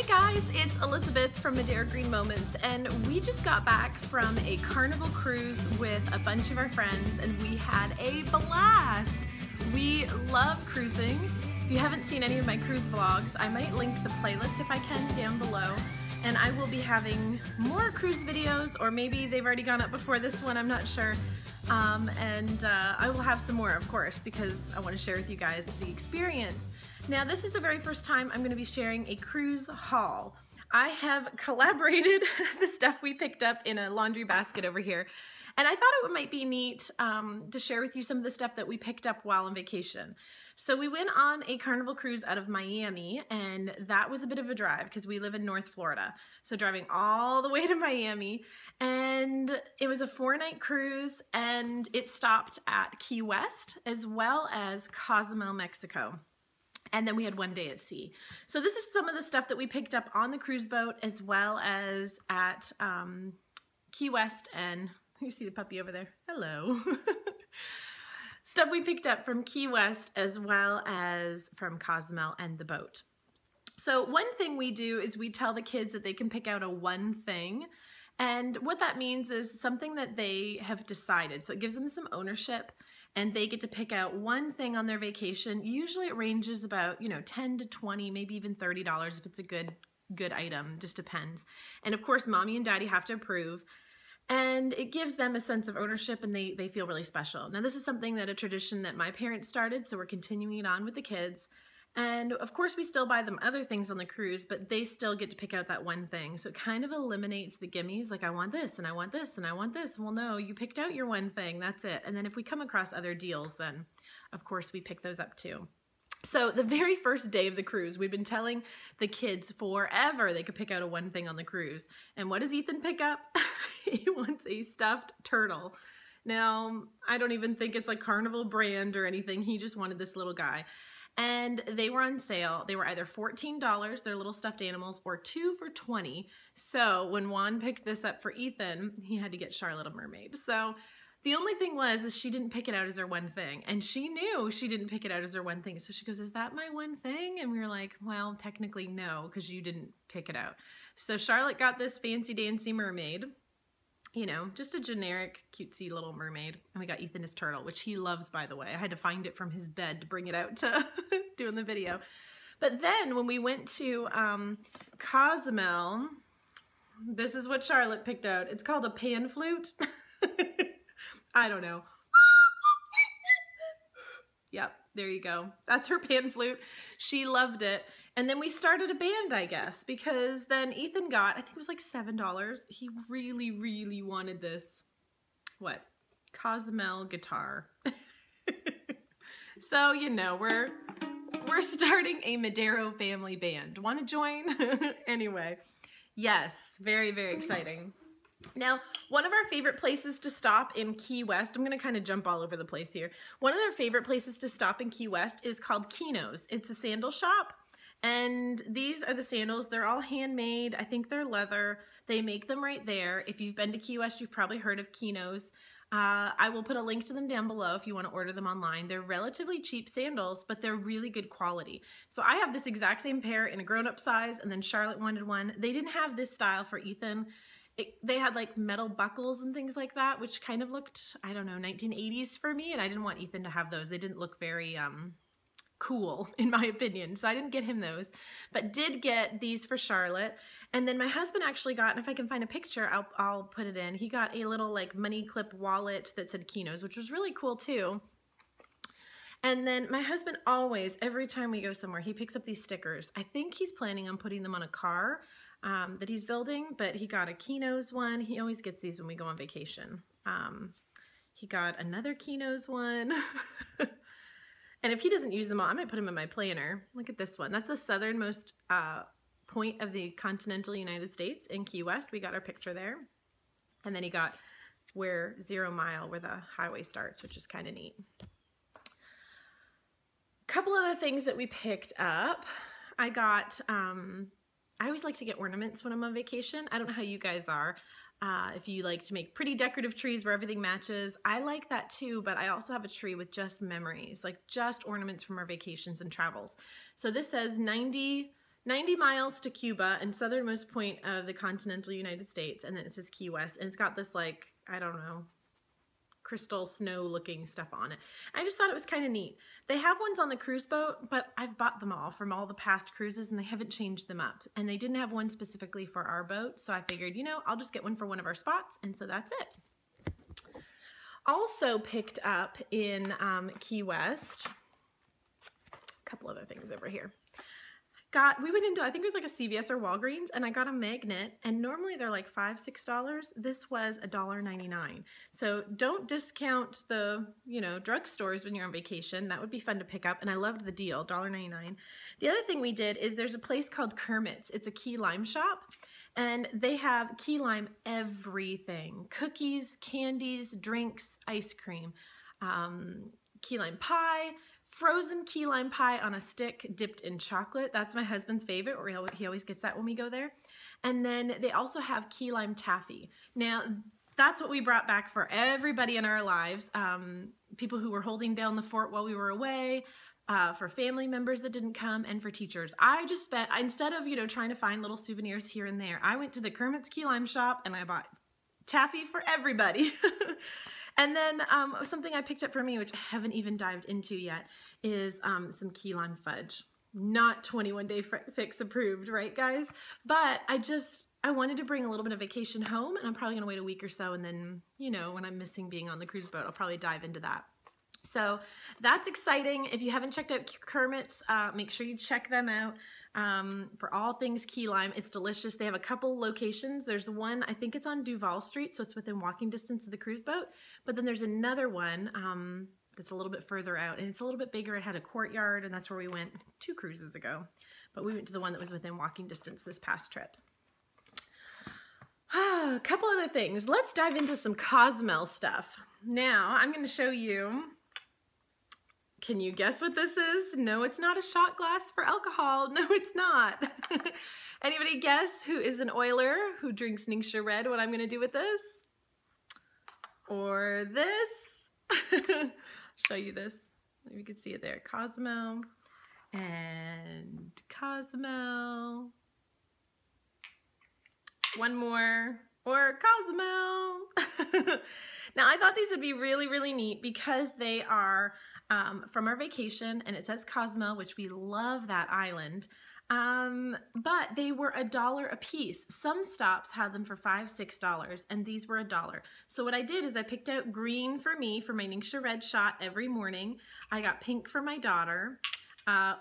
Hey guys, it's Elizabeth from Madeira Green Moments, and we just got back from a Carnival cruise with a bunch of our friends, and we had a blast. We love cruising. If you haven't seen any of my cruise vlogs, I might link the playlist if I can down below, and I will be having more cruise videos, or maybe they've already gone up before this one, I'm not sure. I will have some more, of course, because I want to share with you guys the experience. Now, this is the very first time I'm going to be sharing a cruise haul. I have collaborated the stuff we picked up in a laundry basket over here, and I thought it might be neat to share with you some of the stuff that we picked up while on vacation. So we went on a Carnival cruise out of Miami, and that was a bit of a drive because we live in North Florida. So driving all the way to Miami, and it was a 4-night cruise, and it stopped at Key West as well as Cozumel, Mexico. And then we had 1 day at sea. So this is some of the stuff that we picked up on the cruise boat as well as at Key West, and you see the puppy over there. Hello. Stuff we picked up from Key West as well as from Cozumel and the boat. So one thing we do is we tell the kids that they can pick out a one thing. And what that means is something that they have decided. So it gives them some ownership, and they get to pick out one thing on their vacation. Usually it ranges about, you know, 10 to 20, maybe even $30 if it's a good item, just depends. And of course, mommy and daddy have to approve. And it gives them a sense of ownership, and they feel really special. Now, this is something that a tradition that my parents started, so we're continuing it on with the kids. And of course, we still buy them other things on the cruise, but they still get to pick out that one thing. So it kind of eliminates the gimmies, like I want this, and I want this, and I want this. Well, no, you picked out your one thing, that's it. And then if we come across other deals, then of course we pick those up too. So the very first day of the cruise, we've been telling the kids forever they could pick out a one thing on the cruise. And what does Ethan pick up? He wants a stuffed turtle. Now, I don't even think it's a Carnival brand or anything. He just wanted this little guy. And they were on sale. They were either $14, their little stuffed animals, or 2 for $20. So when Juan picked this up for Ethan, he had to get Charlotte a mermaid. So the only thing is she didn't pick it out as her one thing. And she knew she didn't pick it out as her one thing. So she goes, is that my one thing? And we were like, well, technically no, because you didn't pick it out. So Charlotte got this fancy dancy mermaid. You know, just a generic cutesy little mermaid. And we got Ethan his turtle, which he loves, by the way. I had to find it from his bed to bring it out to doing the video. But then when we went to Cozumel, this is what Charlotte picked out. It's called a pan flute. I don't know. Yep, there you go. That's her pan flute. She loved it. And then we started a band, I guess, because then Ethan got, I think it was like $7. He really, really wanted this, what, Cozumel guitar. So, you know, we're starting a Madero family band. Want to join? Anyway, yes, very, very exciting. Now, one of our favorite places to stop in Key West, I'm going to kind of jump all over the place here. One of our favorite places to stop in Key West is called Kino's. It's a sandal shop. And these are the sandals. They're all handmade. I think they're leather. They make them right there. If you've been to Key West, you've probably heard of Kino's. I will put a link to them down below if you want to order them online. They're relatively cheap sandals, but they're really good quality. So I have this exact same pair in a grown-up size, and then Charlotte wanted one. They didn't have this style for Ethan. They had like metal buckles and things like that, which kind of looked, I don't know, 1980s for me, and I didn't want Ethan to have those. They didn't look very cool, in my opinion, so I didn't get him those, but did get these for Charlotte. And then my husband actually got, and if I can find a picture, I'll put it in, he got a little like money clip wallet that said Kino's, which was really cool too. And then my husband always, every time we go somewhere, he picks up these stickers. I think he's planning on putting them on a car that he's building, but he got a Kino's one. He always gets these when we go on vacation. He got another Kino's one. And if he doesn't use them all, I might put them in my planner. Look at this one. That's the southernmost point of the continental United States in Key West. We got our picture there. And then he got where 0 Mile, where the highway starts, which is kind of neat. Couple other things that we picked up. I got, I always like to get ornaments when I'm on vacation. I don't know how you guys are. If you like to make pretty decorative trees where everything matches, I like that too, but I also have a tree with just memories, like just ornaments from our vacations and travels. So this says 90 90 miles to Cuba and southernmost point of the continental United States. And then it says Key West. And it's got this, like, I don't know, crystal snow looking stuff on it. I just thought it was kind of neat. They have ones on the cruise boat, but I've bought them all from all the past cruises and they haven't changed them up. And they didn't have one specifically for our boat. So I figured, you know, I'll just get one for one of our spots. And so that's it. Also picked up in Key West, a couple other things over here. We went into, I think it was like a CVS or Walgreens, and I got a magnet, and normally they're like $5, $6. This was $1.99. So don't discount the, you know, drugstores when you're on vacation. That would be fun to pick up, and I loved the deal, $1.99. The other thing we did is there's a place called Kermit's. It's a key lime shop, and they have key lime everything. Cookies, candies, drinks, ice cream, key lime pie, frozen key lime pie on a stick dipped in chocolate. That's my husband's favorite. He always gets that when we go there. And then they also have key lime taffy. Now, that's what we brought back for everybody in our lives. People who were holding down the fort while we were away, for family members that didn't come, and for teachers. I just spent, instead of, you know, trying to find little souvenirs here and there, I went to the Kermit's Key Lime shop and I bought taffy for everybody. And then something I picked up for me, which I haven't even dived into yet, is some key lime fudge. Not 21 Day Fix approved, right guys? But I wanted to bring a little bit of vacation home, and I'm probably gonna wait a week or so, and then, you know, when I'm missing being on the cruise boat, I'll probably dive into that. So that's exciting. If you haven't checked out Kermit's, make sure you check them out. For all things key lime. It's delicious. They have a couple locations. There's one, I think it's on Duval Street, so it's within walking distance of the cruise boat. But then there's another one that's a little bit further out, and it's a little bit bigger. It had a courtyard, and that's where we went 2 cruises ago. But we went to the one that was within walking distance this past trip. A couple other things. Let's dive into some Cozumel stuff. Now, I'm going to show you. Can you guess what this is? No, it's not a shot glass for alcohol. No, it's not. Anybody guess who is an oiler who drinks Ningxia Red, what I'm going to do with this? Or this? Show you this. Maybe you can see it there. Cozumel and Cozumel. One more. Or Cozumel. Now, I thought these would be really, really neat because they are from our vacation, and it says Cozumel, which we love that island. But they were $1 a piece. Some stops had them for $5, $6, and these were $1. So what I did is I picked out green for me for my Ningxia Red shot every morning. I got pink for my daughter,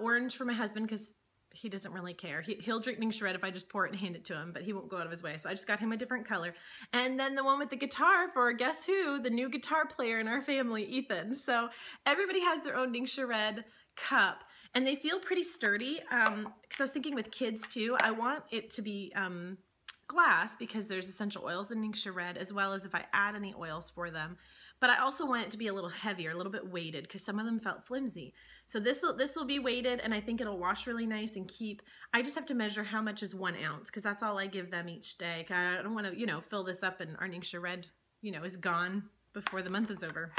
orange for my husband because he doesn't really care. He'll drink Ningxia Red if I just pour it and hand it to him, but he won't go out of his way. So I just got him a different color. And then the one with the guitar for, guess who? The new guitar player in our family, Ethan. So everybody has their own Ningxia Red cup, and they feel pretty sturdy. Because I was thinking with kids too, I want it to be glass because there's essential oils in Ningxia Red, as well as if I add any oils for them. But I also want it to be a little heavier, a little bit weighted, because some of them felt flimsy. So this will be weighted, and I think it'll wash really nice and keep. I just have to measure how much is 1 ounce, because that's all I give them each day. I don't want to, you know, fill this up and our Ningxia Red, you know, is gone before the month is over.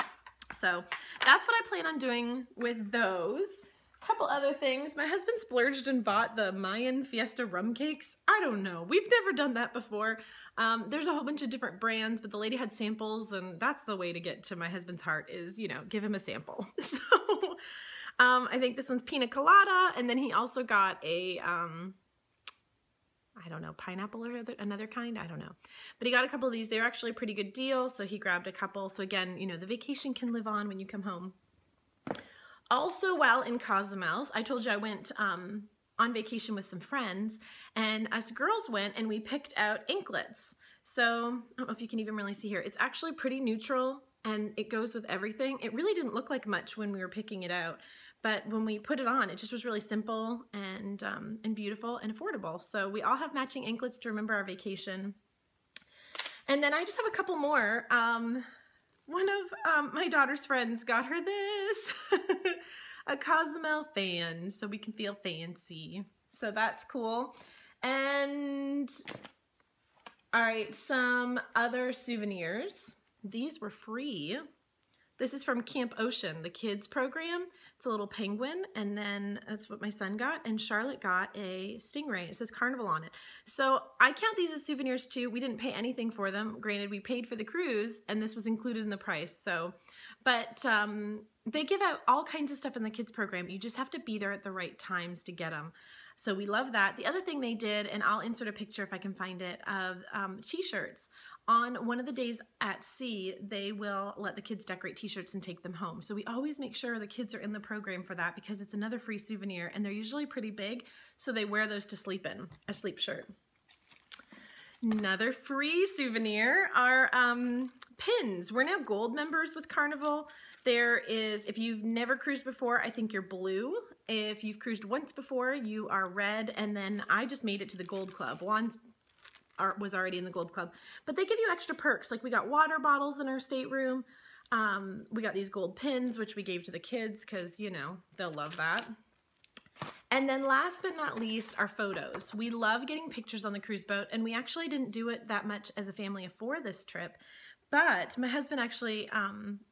So that's what I plan on doing with those. Couple other things. My husband splurged and bought the Mayan Fiesta rum cakes. I don't know. We've never done that before. There's a whole bunch of different brands, but the lady had samples, and that's the way to get to my husband's heart is, you know, give him a sample. So I think this one's pina colada, and then he also got a, I don't know, pineapple or another kind. I don't know. But he got a couple of these. They were actually a pretty good deal, so he grabbed a couple. So again, you know, the vacation can live on when you come home. Also, while in Cozumel, I told you I went on vacation with some friends, and us girls went and we picked out inklets. So I don't know if you can even really see here. It's actually pretty neutral, and it goes with everything. It really didn't look like much when we were picking it out, but when we put it on, it just was really simple and beautiful and affordable. So we all have matching anklets to remember our vacation. And then I just have a couple more. One of my daughter's friends got her this, a Cozumel fan, so we can feel fancy. So that's cool. And all right, some other souvenirs. These were free. This is from Camp Ocean, the kids program. It's a little penguin, and then that's what my son got, and Charlotte got a stingray. It says Carnival on it. So I count these as souvenirs too. We didn't pay anything for them. Granted, we paid for the cruise, and this was included in the price. So, but they give out all kinds of stuff in the kids program. You just have to be there at the right times to get them. So we love that. The other thing they did, and I'll insert a picture if I can find it, of t-shirts. On one of the days at sea, they will let the kids decorate t-shirts and take them home. So we always make sure the kids are in the program for that because it's another free souvenir, and they're usually pretty big, so they wear those to sleep in, a sleep shirt. Another free souvenir are pins. We're now gold members with Carnival. There is, if you've never cruised before, I think you're blue. If you've cruised once before, you are red, and then I just made it to the gold club. Juan's was already in the gold club, but they give you extra perks. Like we got water bottles in our stateroom. We got these gold pins, which we gave to the kids because, you know, they'll love that. And then last but not least are photos. We love getting pictures on the cruise boat, and we actually didn't do it that much as a family for this trip. But my husband actually,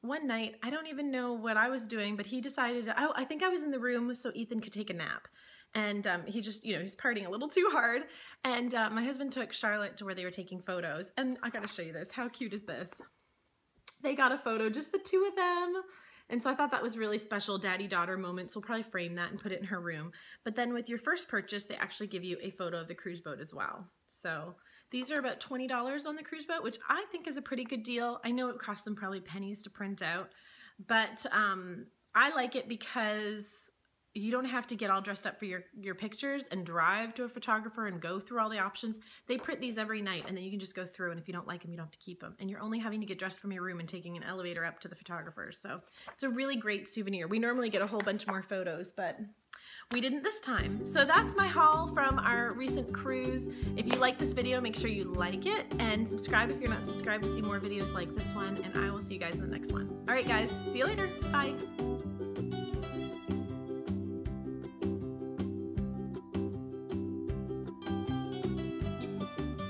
one night, I don't even know what I was doing, but he decided to, I think I was in the room so Ethan could take a nap. And he just, you know, he's partying a little too hard. And my husband took Charlotte to where they were taking photos. And I gotta show you this. How cute is this? They got a photo, just the two of them. And so I thought that was really special daddy-daughter moments. We'll probably frame that and put it in her room. But then with your first purchase, they actually give you a photo of the cruise boat as well. So these are about $20 on the cruise boat, which I think is a pretty good deal. I know it cost them probably pennies to print out, but I like it because you don't have to get all dressed up for your pictures and drive to a photographer and go through all the options. They print these every night, and then you can just go through, and if you don't like them, you don't have to keep them. And you're only having to get dressed from your room and taking an elevator up to the photographers. So it's a really great souvenir. We normally get a whole bunch more photos, but we didn't this time. So that's my haul from our recent cruise. If you like this video, make sure you like it and subscribe if you're not subscribed to see more videos like this one, and I will see you guys in the next one. All right, guys, see you later. Bye.